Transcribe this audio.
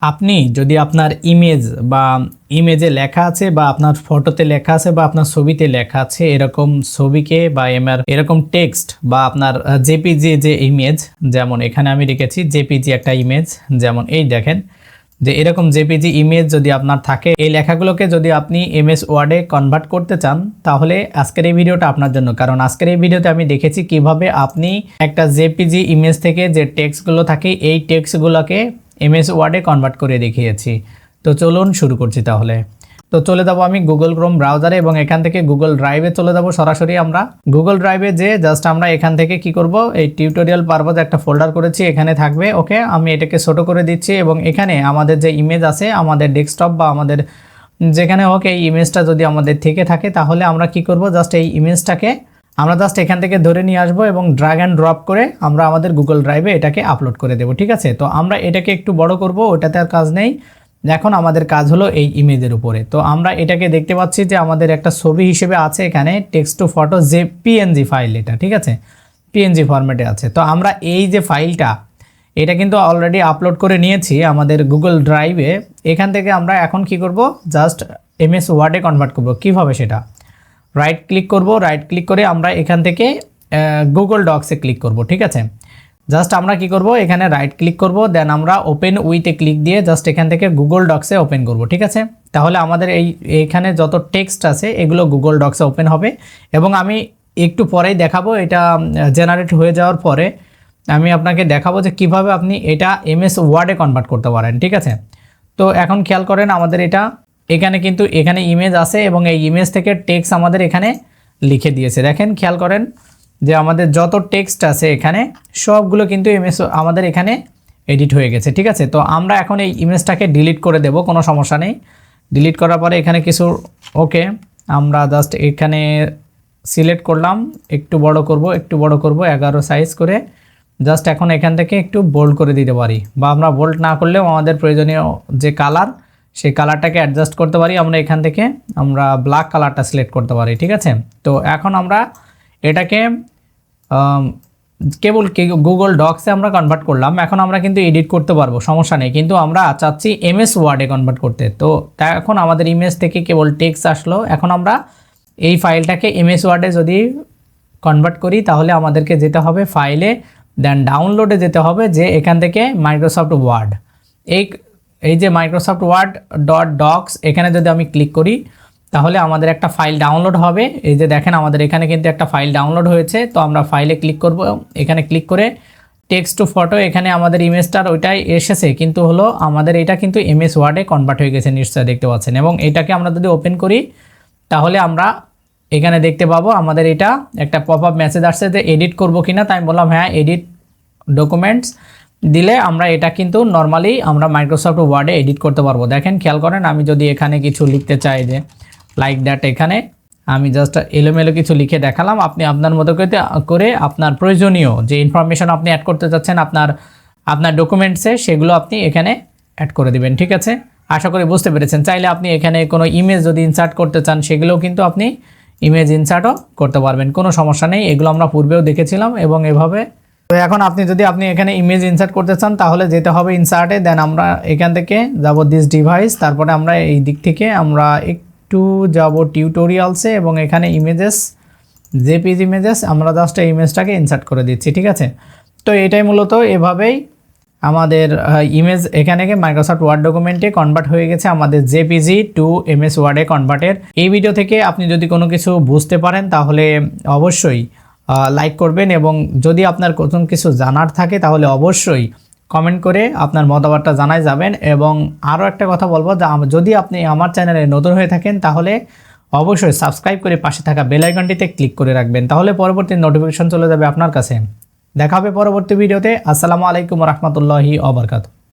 আপনি যদি আপনার ইমেজ বা ইমেজে লেখা আছে বা আপনার ফটোতে লেখা আছে বা আপনার ছবিতে লেখা আছে এরকম ছবিকে বা এরকম টেক্সট বা আপনার জেপিজি যে ইমেজ, যেমন এখানে আমি রেখেছি জেপিজি একটা ইমেজ, যেমন এই দেখেন যে এরকম জেপিজি ইমেজ যদি আপনার থাকে, এই লেখাগুলোকে যদি আপনি এমএস ওয়ার্ডে কনভার্ট করতে চান তাহলে আজকের এই ভিডিওটা আপনার জন্য। কারণ আজকের এই ভিডিওতে আমি দেখেছি কিভাবে আপনি একটা জেপিজি ইমেজ থেকে যে টেক্সটগুলো থাকে এই টেক্সটগুলোকে এমএস ওয়ার্ডে কনভার্ট করে দেখিয়েছি। তো চলুন শুরু করছি তাহলে। তো চলে যাব আমি গুগল ক্রোম ব্রাউজারে এবং এখান থেকে গুগল ড্রাইভে চলে যাব সরাসরি। আমরা গুগল ড্রাইভে যে জাস্ট আমরা এখান থেকে কি করব, এই টিউটোরিয়াল পারপাস একটা ফোল্ডার করেছি, এখানে থাকবে। ওকে, আমি এটাকে ছোট করে দিচ্ছি এবং এখানে আমাদের যে ইমেজ আছে আমাদের ডেস্কটপ বা আমাদের যেখানে হোক এই ইমেজটা যদি আমাদের থেকে থাকে তাহলে আমরা কি করব, জাস্ট এই ইমেজটাকে আমরা জাস্ট এখান থেকে ধরে নিয়ে আসবো এবং ড্র্যাগ অ্যান্ড ড্রপ করে আমরা আমাদের গুগল ড্রাইভে এটাকে আপলোড করে দেবো। ঠিক আছে, তো আমরা এটাকে একটু বড় করব, ওটাতে আর কাজ নেই। এখন আমাদের কাজ হলো এই ইমেজের উপরে। তো আমরা এটাকে দেখতে পাচ্ছি যে আমাদের একটা ছবি হিসেবে আছে এখানে, টেক্সট টু ফটো যে পিএনজি ফাইল, এটা ঠিক আছে পিএনজি ফরম্যাটে আছে। তো আমরা এই যে ফাইলটা এটা কিন্তু অলরেডি আপলোড করে নিয়েছি আমাদের গুগল ড্রাইভে। এখান থেকে আমরা এখন কি করব, জাস্ট এমএস ওয়ার্ডে কনভার্ট করব। কিভাবে সেটা, রাইট ক্লিক করব, রাইট ক্লিক করে আমরা এখান থেকে গুগল ডক্সে ক্লিক করব। ঠিক আছে, জাস্ট আমরা কি করব, এখানে রাইট ক্লিক করব, দেন আমরা ওপেন উইথে ক্লিক দিয়ে জাস্ট এখান থেকে গুগল ডক্সে ওপেন করব। ঠিক আছে, তাহলে আমাদের এইখানে যত টেক্সট আছে এগুলো গুগল ডক্সে ওপেন হবে এবং আমি একটু পরেই দেখাবো, এটা জেনারেট হয়ে যাওয়ার পরে আমি আপনাকে দেখাবো যে কিভাবে আপনি এটা এমএস ওয়ার্ডে কনভার্ট করতে পারেন। ঠিক আছে, তো এখন খেয়াল করেন আমাদের এটা এখানে কিন্তু এখানে ইমেজ আছে এবং এই ইমেজ থেকে টেক্সট আমাদের এখানে লিখে দিয়েছে। দেখেন খেয়াল করেন যে আমাদের যত টেক্সট আছে এখানে সবগুলো কিন্তু এমএস আমাদের এখানে এডিট হয়ে গেছে। ঠিক আছে, তো আমরা এখন এই ইমেজটাকে ডিলিট করে দেব, কোনো সমস্যা নেই। ডিলিট করার পরে এখানে কিছু ওকে আমরা জাস্ট এখানে সিলেক্ট করলাম, একটু বড় করব, একটু বড় করব 11 সাইজ করে। জাস্ট এখন এখান থেকে একটু বোল্ড করে দিতে পারি, বা আমরা বোল্ড না করলেও আমাদের প্রয়োজনীয় যে কালার সেই কালারটাকে অ্যাডজাস্ট করতে পারি। আমরা এখান থেকে আমরা ব্ল্যাক কালারটা সিলেক্ট করতে পারি। ঠিক আছে, তো এখন আমরা এটাকে কেবল গুগল ডক্সে আমরা কনভার্ট করলাম, এখন আমরা কিন্তু এডিট করতে পারবো, সমস্যা নেই। কিন্তু আমরা চাচ্ছি এমএস ওয়ার্ডে কনভার্ট করতে। তো এখন আমাদের ইমেজ থেকে কেবল টেক্সট আসলো, এখন আমরা এই ফাইলটাকে এমএস ওয়ার্ডে যদি কনভার্ট করি তাহলে আমাদেরকে যেতে হবে ফাইলে, দেন ডাউনলোডে যেতে হবে, যে এখান থেকে মাইক্রোসফট ওয়ার্ড এই যে মাইক্রোসফট ওয়ার্ড .ডক্স এখানে যদি আমি ক্লিক করি তাহলে আমাদের একটা ফাইল ডাউনলোড হবে। এই যে দেখেন আমাদের এখানে কিন্তু একটা ফাইল ডাউনলোড হয়েছে। তো আমরা ফাইলে ক্লিক করব, এখানে ক্লিক করে টেক্সট টু ফটো, এখানে আমাদের ইমেজটার ওইটাই এসেছে, কিন্তু হলো আমাদের এটা কিন্তু এমএস ওয়ার্ডে কনভার্ট হয়ে গেছে, নিশ্চয়ই দেখতে পাচ্ছেন। এবং এটাকে আমরা যদি ওপেন করি তাহলে আমরা এখানে দেখতে পাবো আমাদের এটা একটা পপ আপ মেসেজ আসছে যে এডিট করব কিনা। তাই আমি বললাম হ্যাঁ, এডিট ডকুমেন্টস দিলে আমরা এটা কিন্তু নর্মালি আমরা মাইক্রোসফট ওয়ার্ডে এডিট করতে পারবো। দেখেন খেয়াল করেন, আমি যদি এখানে কিছু লিখতে চাই যে লাইক দ্যাট, এখানে আমি জাস্ট এলোমেলো কিছু লিখে দেখালাম, আপনি আপনার মতো করে আপনার প্রয়োজনীয় যে ইনফরমেশন আপনি অ্যাড করতে চাচ্ছেন আপনার ডকুমেন্টসে সেগুলো আপনি এখানে অ্যাড করে দিবেন। ঠিক আছে, আশা করি বুঝতে পেরেছেন। চাইলে আপনি এখানে কোনো ইমেজ যদি ইনসার্ট করতে চান সেগুলোও কিন্তু আপনি ইমেজ ইনসার্টও করতে পারবেন, কোনো সমস্যা নেই। এগুলো আমরা পূর্বেও দেখেছিলাম এবং এভাবে। তো এখন আপনি এখানে ইমেজ ইনসার্ট করতে চান তাহলে যেতে হবে ইনসার্টে, দেন আমরা এখান থেকে যাব দিস ডিভাইস, তারপরে আমরা এই দিক থেকে আমরা একটু যাব টিউটোরিয়ালসে এবং এখানে ইমেজেস জেপিজি ইমেজেস আমরা জাস্ট এই ইমেজটাকে ইনসার্ট করে দিচ্ছি। ঠিক আছে, তো এটাই মূলত এভাবেই আমাদের ইমেজ এখানে মাইক্রোসফট ওয়ার্ড ডকুমেন্টে কনভার্ট হয়ে গেছে আমাদের জেপিজি টু এমএস ওয়ার্ডে কনভার্টের। এই ভিডিও থেকে আপনি যদি কোনো কিছু বুঝতে পারেন তাহলে অবশ্যই লাইক করবেন, এবং যদি আপনার কোনো কিছু জানার থাকে তাহলে অবশ্যই কমেন্ট করে আপনার মতামতটা জানাই যাবেন। এবং আরও একটা কথা বলবো, যদি আপনি আমার চ্যানেলে নতুন হয়ে থাকেন তাহলে অবশ্যই সাবস্ক্রাইব করে পাশে থাকা বেল আইকনটিতে ক্লিক করে রাখবেন, তাহলে পরবর্তী নোটিফিকেশন চলে যাবে আপনার কাছে। দেখা হবে পরবর্তী ভিডিওতে। আসসালামু আলাইকুম রহমতুল্লাহি ওয়া বারাকাতুহু।